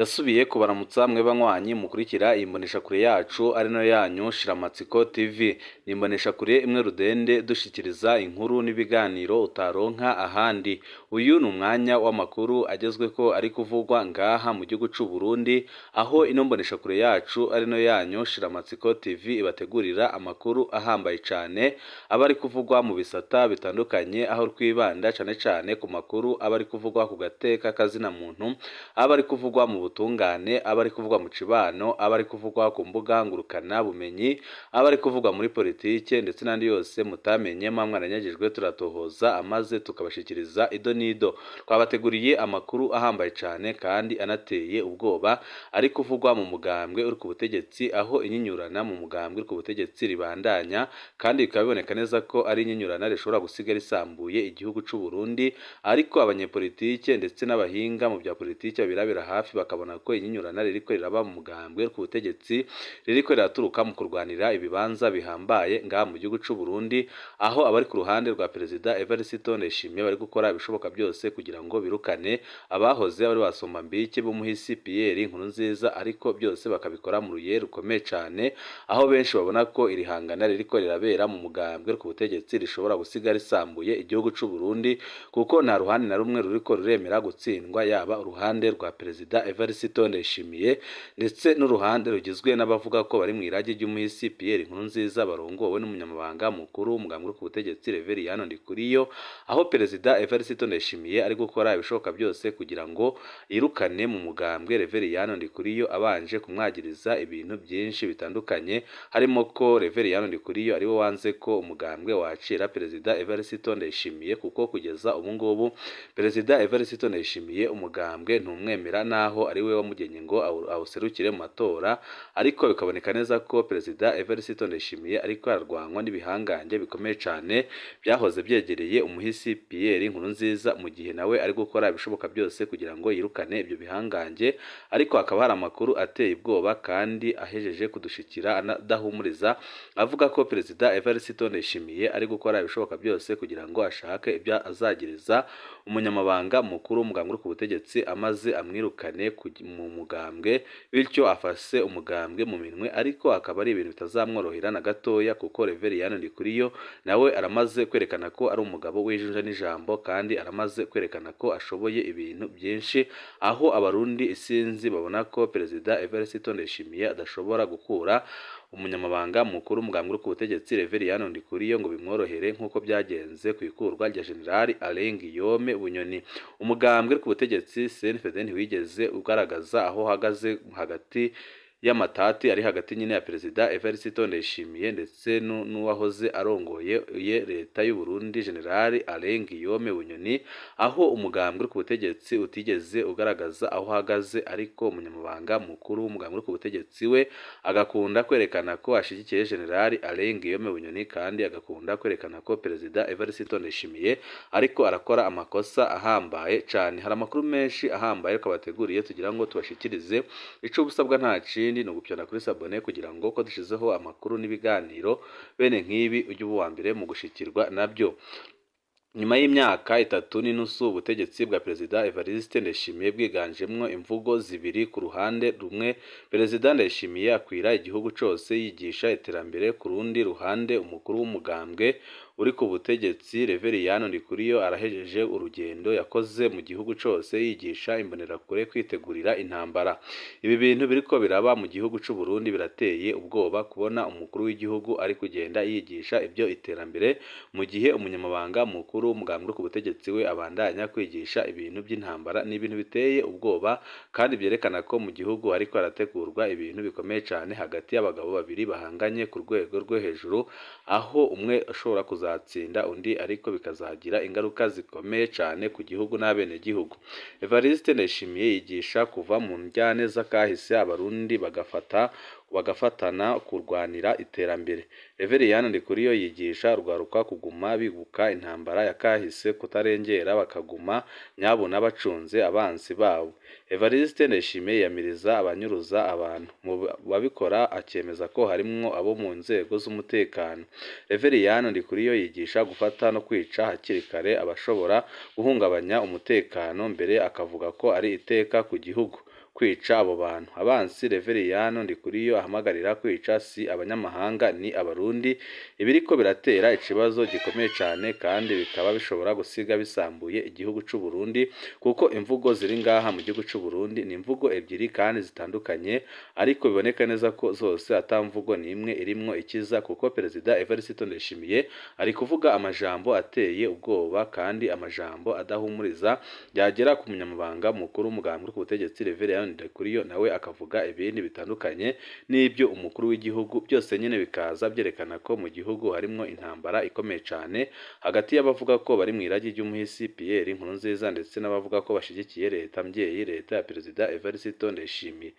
Ndasubiye kubaramutsa mwe banywanyi mukurikira imboneshakure yacu ari nayo yanyu Shiramatsiko TV. Ni imboneshakure imwe rudende dushikiriza inkuru n'ibiganiro utaronka ahandi. Uyu ni umwanya w'amakuru agezweko ari kuvugwa ngaha mu gihugu c'u Burundi, aho ino mboneshakure yacu ari nayo yanyu Shiramatsiko TV ibategurira amakuru ahambaye cane aba ari kuvugwa mu bisata bitandukanye, aho twibanda cane ku makuru aba ari kuvugwa ku gateka kazina muntu, aba ari kuvugwa mu butungane, aba ari kuvugwa mu cibano, aba ari kuvugwa ku mbuga ngurukana bumenyi, aba ari kuvugwa muri politike ndetse n'andi yose mutamenye mwaranyagijwe turatohoza amaze tukabashikiriza ido nido. Twabateguriye amakuru ahambaye cane kandi anateye ubwoba ari kuvugwa mu mugambwe uri ku butegetsi, aho inyinyurana mu mugambwe uri ku butegetsi ribandanya, kandi bikaba biboneka neza ko ari inyinyurana rishobora gusiga risambuye igihugu c'u Burundi, ariko abanyepolitike ndetse n'abahinga mu bya politike birabira hafi bakabona ko inyinyurana ririko riraba mu mugambwe ku butegetsi ririko riraturuka mu kurwanira ibibanza bihambaye ngaha mu gihugu c'u Burundi, aho abari ku ruhande rwa Perezida Evariste Ndayishimiye bari gukora ibishoboka byose kugira ngo birukane abahoze bari basoma mbiki b'umuhisi Pierre Nkurunziza, ariko byose bakabikora mu ruye rukomeye cane, aho benshi babona ko iri hangana ririko rirabera mu mugambwe ku butegetsi rishobora gusiga risambuye igihugu c'u Burundi, kuko nta ruhande na rumwe ruriko ruremera gutsindwa, yaba uruhande rwa Perezida Evariste Ndayishimiye ndetse n'uruhande rugizwe n'abavuga ko bari mu iragi ry'umuhisi Pierre Nkurunziza barongowe n'umunyamabanga mukuru w'umugambwe ku butegetsi Reveriyano Ndikuriyo, aho Perezida Evariste Ndayishimiye ari gukora ibishoboka byose kugira ngo yirukane mu mugambwe Reveriyano Ndikuriyo, abanje kumwagiriza ibintu byinshi bitandukanye, harimo ko Reveriyano Ndikuriyo ari we wanze ko umugambwe wacira Perezida Evariste Ndayishimiye, kuko kugeza ubu ngubu Perezida Evariste Ndayishimiye umugambwe ntumwemera naho ari we wamugenye ngo awuserukire mu matora, ariko bikaboneka neza ko Perezida Evariste Ndayishimiye ariko ararwanwa n'ibihangange bikomeye cane byahoze byegereye umuhisi Pierre Nkurunziza, mu gihe nawe ari gukora ibishoboka byose kugira ngo yirukane ibyo bihangange, ariko hakaba hari amakuru ateye ubwoba kandi ahejeje kudushikira adahumuriza avuga ko Perezida Evariste Ndayishimiye ari gukora ibishoboka byose kugira ngo ashake ibyo azagiriza umunyamabanga mukuru w'umugambwe ku butegetsi amaze amwirukane mu mugambwe, bityo afase umugambwe mu minwe, ariko akaba ari ibintu bitazamworohera na gatoya, kuko Reveriyano Ndikuriyo nawe aramaze kwerekana ko ari umugabo w'ijunja n'ijambo, kandi aramaze kwerekana ko ashoboye ibintu byinshi, aho abarundi isinzi babona ko Perezida Evariste Ndayishimiye adashobora gukura umunyamabanga mukuru w'umugambwe ku butegetsi Reveriyano Ndikuriyo ngo bimworohere nk'uko byagenze ku ikurwa rya General Guillaume Bunyoni. Umugambwe ku butegetsi CNFD ntiwigeze ugaragaza aho hagaze hagati y'amatati ari hagati nyine ya Perezida Evariste Ndayishimiye ndetse n'uwahoze arongoye leta y'u Burundi General Guillaume Bunyoni, aho umugambwe ku butegetsi utigeze ugaragaza aho hagaze, ariko umunyamabanga mukuru w'umugambwe ku butegetsi we agakunda kwerekana ko ashigikiye General Guillaume Bunyoni, kandi agakunda kwerekana ko Perezida Evariste Ndayishimiye ariko arakora amakosa ahambaye cane. Hari amakuru menshi ahambaye twabateguriye tugira ngo tubashikirize, ico busabwa nta ni ugupyana kuri sabone kugira ngo ko dushizeho amakuru n'ibiganiro bene nk'ibi ujye uba uwa mbere mu gushikirwa nabyo. Nyuma y'imyaka 3 n'inusu ubutegetsi bwa Perezida Evariste Ndayishimiye bwiganjemwo imvugo zibiri. Ku ruhande rumwe Perezida Ndayishimiye akwira igihugu cose yigisha iterambere, ku rundi ruhande umukuru w'umugambwe uri ku butegetsi Reveriyano Ndikuriyo arahejeje urugendo yakoze mu gihugu cose yigisha imbonerakure kwitegurira intambara. Ibi bintu biriko biraba mu gihugu c'u Burundi birateye ubwoba, kubona umukuru w'igihugu ari kugenda yigisha ibyo iterambere, mu gihe umunyamabanga mukuru w'umugambwe ku butegetsi we abandanya kwigisha ibintu by'intambara. Ni ibintu biteye ubwoba, kandi byerekana ko mu gihugu ariko harategurwa ibintu bikomeye cane hagati y'abagabo babiri bahanganye ku rwego rwo hejuru, aho umwe ashobora kuzatsinda undi, ariko bikazagira ingaruka zikomeye cane ku gihugu n'abene gihugu. Evariste Ndayishimiye yigisha kuva mu njyane z'akahise abarundi bagafatana kurwanira iterambere. Reveriyano Ndikuriyo yigisha urwaruka kuguma bibuka intambara yakahise, kutarengera bakaguma nyabona bacunze abansi babo. Evariste Ndayishimiye yamiriza abanyuruza abantu, mu babikora akemeza ko harimwo abo mu nzego z'umutekano. Reveriyano Ndikuriyo yigisha gufata no kwica hakiri kare abashobora guhungabanya umutekano, mbere akavuga ko ari iteka ku gihugu. kwica abo bantu. Abansi Reveriyano Ndikuriyo ahamagarira kwica si abanyamahanga ni abarundi, ibiriko biratera ikibazo gikomeye cyane kandi bikaba bishobora gusiga bisambuye igihugu cy'u Burundi, kuko imvugo ziri ngaha mu gihugu cy'u Burundi ni imvugo ebyiri kandi zitandukanye, ariko biboneka neza ko zose atamvugo n'imwe irimwo ikiza, kuko Perezida Evariste Ndayishimiye ari kuvuga amajambo ateye ubwoba kandi amajambo adahumuriza, yagera ku munyamabanga mukuru w'umugambwe ku butegetsi Reveriyano Ndikuriyo nawe akavuga ibindi bitandukanye n'ibyo umukuru w'igihugu, byose nyine bikaza byerekana ko mu gihugu harimwo intambara ikomeye cyane hagati y'abavuga ko bari mu iragi ry'umuhisi Pierre Nkurunziza ndetse n'abavuga ko bashigikiye leta mbyeyi, leta ya Perezida Evariste Ndayishimiye.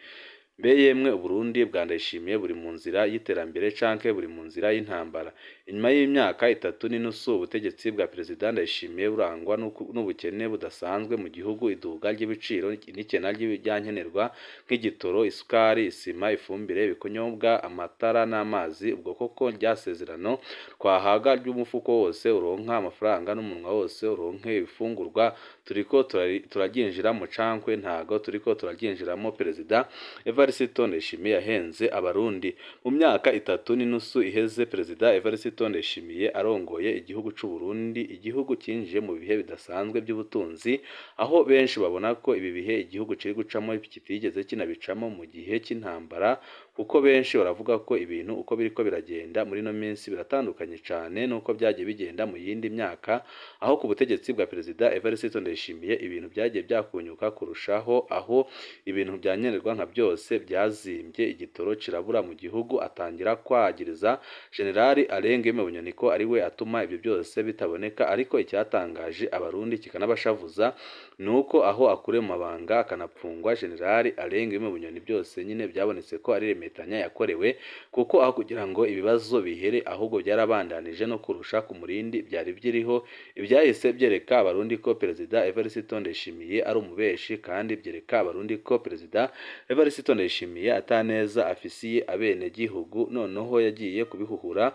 Mbe yemwe Uburundi bwa Ndayishimiye buri mu nzira y'iterambere canke buri mu nzira y'intambara? Inyuma y'imyaka 3 n'inusu ubutegetsi bwa Perezida Ndayishimiye burangwa n'ubukene budasanzwe mu gihugu, iduga ry'ibiciro n'ikena ry'ibyankenerwa nk'igitoro, isukari, isima, ifumbire, ibikunyobwa, amatara n'amazi, ubwo koko ryasezerano twahaga ry'umufuko wose uronka amafaranga n'umunwa wose uronke ibifungurwa, turiko turaryinjiramo cankwe ntago turiko turaryinjiramo? Perezida Evariste Ndayishimiye yahenze abarundi. Mu myaka 3 n'inusu iheze Perezida Evariste Ndayishimiye arongoye igihugu cy'u Burundi, igihugu cyinjiye mu bihe bidasanzwe by'ubutunzi, aho benshi babona ko ibi bihe igihugu kiri gucamo kitigeze kinabicamo mu gihe cy'intambara, kuko benshi baravuga ko ibintu uko biriko biragenda muri no minsi biratandukanye cyane nuko byagiye bigenda mu yindi myaka, aho ku butegetsi bwa Perezida Evariste Ndayishimiye ibintu byagiye byakunyuka kurushaho, aho ibintu byankenerwa nka byose byazimbye, igitoro kirabura mu gihugu, atangira kwagiriza Generali Alenge Bunyoni ko ari we atuma ibyo byose bitaboneka, ariko icyatangaje abarundi kikanabashavuza nuko aho akure mu mabanga akanapfungwa Generali Alenge Bunyoni byose nyine byabonetse ko ari remetanya yakorewe, kuko aho kugira ngo ibibazo bihere ahubwo byarabandanije no kurusha ku murindi byari byiriho. Ibyahise byereka abarundi ko Perezida Evariste Ndayishimiye ari umubeshi, kandi byereka abarundi ko Perezida Evariste Ndayishimiye ataneza afisiye abene gihugu, noneho yagiye kubihuhura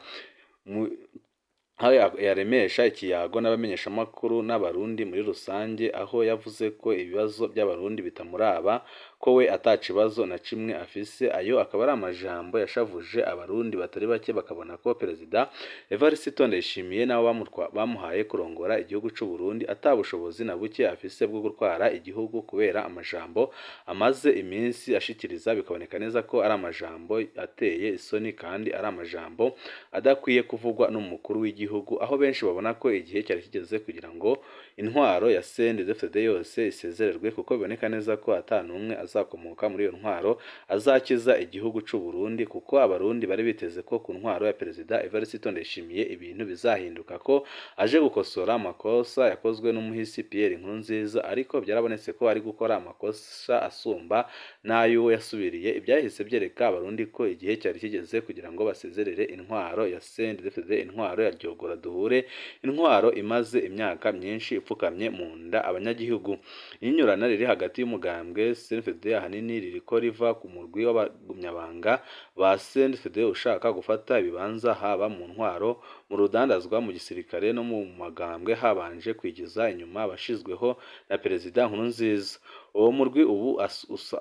aho yaremesha ikiyago n'abamenyesha amakuru n'abarundi muri rusange, aho yavuze ko ibibazo by'abarundi bitamuraba, ko we atakibazo na kimwe afise. Ayo akaba ari amajambo yashavuje abarundi batari bake, bakabona ko Perezida Evariste Ndayishimiye nabo bamuhaye kurongora igihugu cy'u Burundi atabushobozi na buke afise bwo gutwara igihugu, kubera amajambo amaze iminsi ashikiriza, bikaboneka neza ko ari amajambo ateye isoni kandi ari amajambo adakwiye kuvugwa n'umukuru w'igihugu, aho benshi babona ko igihe cyari kigeze kugira ngo intwaro ya CNDD-FDD yose isezererwe, kuko biboneka neza ko atanumwe azakomoka muri iyo ntwaro azakiza igihugu cy'u Burundi, kuko abarundi bari biteze ko ku ntwaro ya Perezida Evariste Ndayishimiye ibintu bizahinduka, ko aje gukosora amakosa yakozwe n'umuhisi Pierre Nkurunziza, ariko byarabonetse ko ari gukora amakosa asumba n'ayo yasubiriye. Ibyahise byereka abarundi ko igihe cyari kigeze kugira ngo basezerere intwaro ya CNDD-FDD, intwaro ya Ryogora duhure, intwaro imaze imyaka myinshi ipfukamye mu nda abanyagihugu. Inyurana riri hagati y'umugambwe CNDD ahanini ririko riva ku murwi w'abagumyabanga ba CNDD ushaka gufata ibibanza haba mu ntwaro, mu rudandazwa, mu gisirikare no mu magambwe, habanje kwigiza inyuma abashizweho na Perezida Nkurunziza. Uwo murwi ubu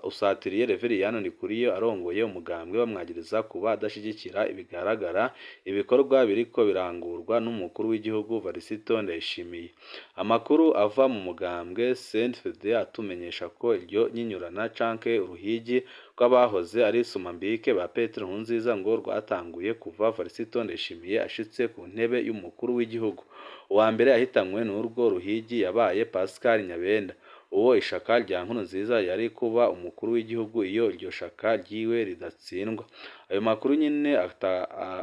usatiriye Reveriyano Ndikuriyo arongoye umugambwe, bamwagiriza kuba adashigikira ibigaragara ibikorwa biriko birangurwa n'umukuru w'igihugu Evariste Ndayishimiye. Amakuru ava mu mugambwe CNDD atumenyesha ko iryo nyinyurana canke uruhigi rw'abahoze ari Somambike ba Petero Nkurunziza ngo rwatanguye kuva Evariste Ndayishimiye ashitse ku ntebe y'umukuru w'igihugu. Uwa mbere yahitanywe n'urwo ruhigi yabaye Pascal Nyabenda, uwo ishaka rya Nkurunziza yari kuba umukuru w'igihugu iyo iryo shaka ryiwe ridatsindwa. Ayo makuru nyine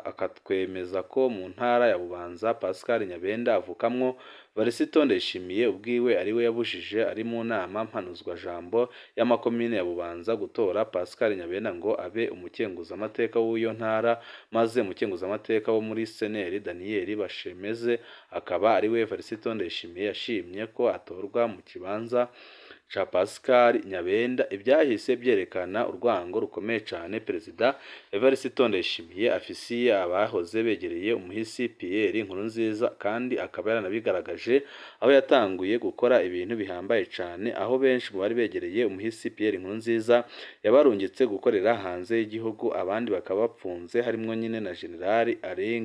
akatwemeza ko mu ntara ya Bubanza Pascal Nyabenda avukamwo Evariste Ndayishimiye ubwiwe ariwe yabujije ari mu nama mpanuzwa jambo y'amakomine ya Bubanza gutora Pascal Nyabenda ngo abe umukenguzamateka w'iyo ntara, maze umukenguzamateka wo muri Seneri Daniel Bashemeze akaba ariwe Evariste Ndayishimiye yashimye ko atorwa mu kibanza ca Pascal Nyabenda ibyahise byerekana urwango rukomeye cyane Perezida Evariste Ndayishimiye afisiye abahoze begereye umuhisi Pierre Nkurunziza, kandi akaba yaranabigaragaje aho yatanguye gukora ibintu bihambaye cyane, aho benshi mu bari begereye umuhisi Pierre Nkurunziza yabarungitse gukorera hanze y'igihugu, abandi bakaba bapfunze harimo nyine na General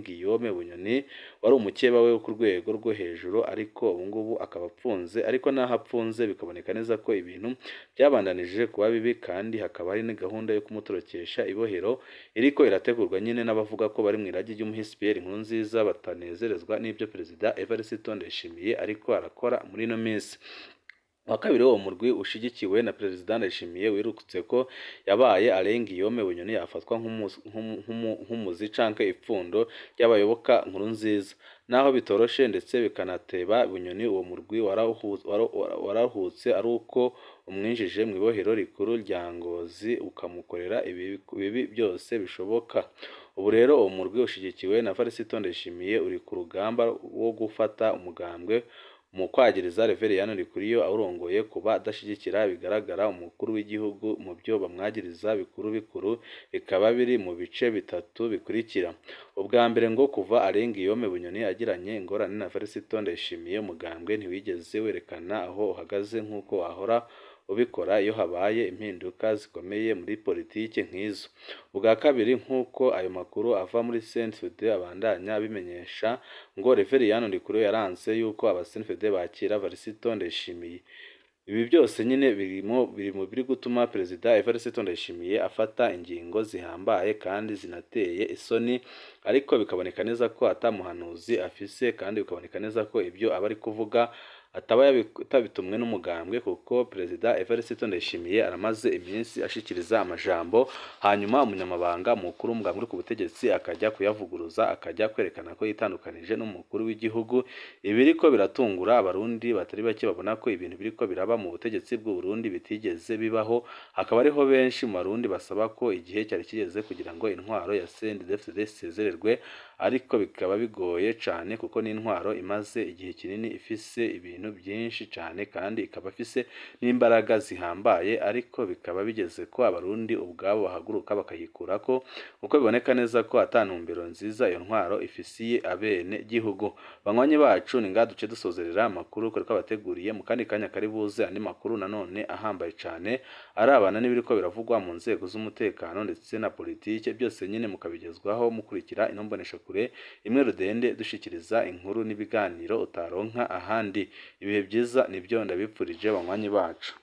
Guillaume Bunyoni wari umukeba we ku rwego rwo hejuru, ariko ubu ngubu akaba apfunze, ariko naho apfunze bikaboneka neza ko ibintu byabandanije kuba bibi, kandi hakaba hari ni gahunda yo kumutorokesha ibohero iriko irategurwa nyine n'abavuga ko bari mu iragi ry'umuhisi Pierre Nkurunziza batanezerezwa n'ibyo Perezida Evariste Ndayishimiye ariko arakora muri ino minsi. Wa kabiri uwo murwi ushigikiwe na Perezida Ndayishimiye wirutse ko yabaye Guillaume Bunyoni yafatwa nk'umuzi canke ipfundo ry'abayoboka Nkurunziza, naho bitoroshe ndetse bikanateba Bunyoni. Uwo murwi warahutse ari uko umwinjije mu ibohero rikuru rya Ngozi ukamukorera ibibi byose bishoboka. Ubu rero uwo murwi ushigikiwe na Evariste Ndayishimiye uri ku rugamba wo gufata umugambwe mu kwagiriza Reveriyani Ndikuriyo awurongoye kuba adashigikira bigaragara umukuru w'igihugu mu byo bamwagiriza bikuru bikaba biri mu bice bitatu bikurikira. Ubwa mbere ngo kuva Guillaume Bunyoni agiranye ingorane na Evariste Ndayishimiye, umugambwe ntiwigeze werekana aho uhagaze nk'uko wahora ubikora iyo habaye impinduka zikomeye muri politike nk'izo. Ubwa kabiri, nk'uko ayo makuru ava muri CNDD abandanya bimenyesha, ngo Reveriyani Ndikuriyo yaranze yuko aba CNDD bakira Evariste Ndayishimiye. Ibi byose nyine biri gutuma Perezida Evariste Ndayishimiye afata ingingo zihambaye kandi zinateye isoni, ariko bikaboneka neza ko atamuhanuzi afise, kandi bikaboneka neza ko ibyo aba ari kuvuga atabitumwe n'umugambwe, kuko Perezida Evariste Ndayishimiye aramaze iminsi ashikiriza amajambo, hanyuma umunyamabanga mukuru w'umugambwe uri ku butegetsi akajya kuyavuguruza, akajya kwerekana ko yitandukanije n'umukuru w'igihugu. Ibi biriko biratungura abarundi batari bake babona ko ibintu biriko biraba mu butegetsi bw'u Burundi bitigeze bibaho. Hakaba ariho benshi mu barundi basaba ko igihe cyari kigeze kugira ngo intwaro ya CNDD-FDD isezererwe, ariko bikaba bigoye cyane kuko n'intwaro imaze igihe kinini ifise ibintu byinshi cyane, kandi ikaba ifise n'imbaraga zihambaye, ariko bikaba bigeze ko abarundi ubwabo bahaguruka bakayikurako, kuko biboneka neza ko atantumbero nziza iyo ntwaro ifisiye abene gihugu. Banywanyi bacu, ni ngaha duce dusozerera amakuru ko abateguriye. Mu kandi kanya kari buze andi makuru nanone ahambaye cyane arabana n'ibiriko biravugwa mu nzego z'umutekano ndetse na politike, byose nyine mukabigezwaho mukurikira inombonesha kure imwe rudende dushikiriza inkuru n'ibiganiro utaronka ahandi. Ibihe byiza nibyo ndabipfurije banywanyi bacu.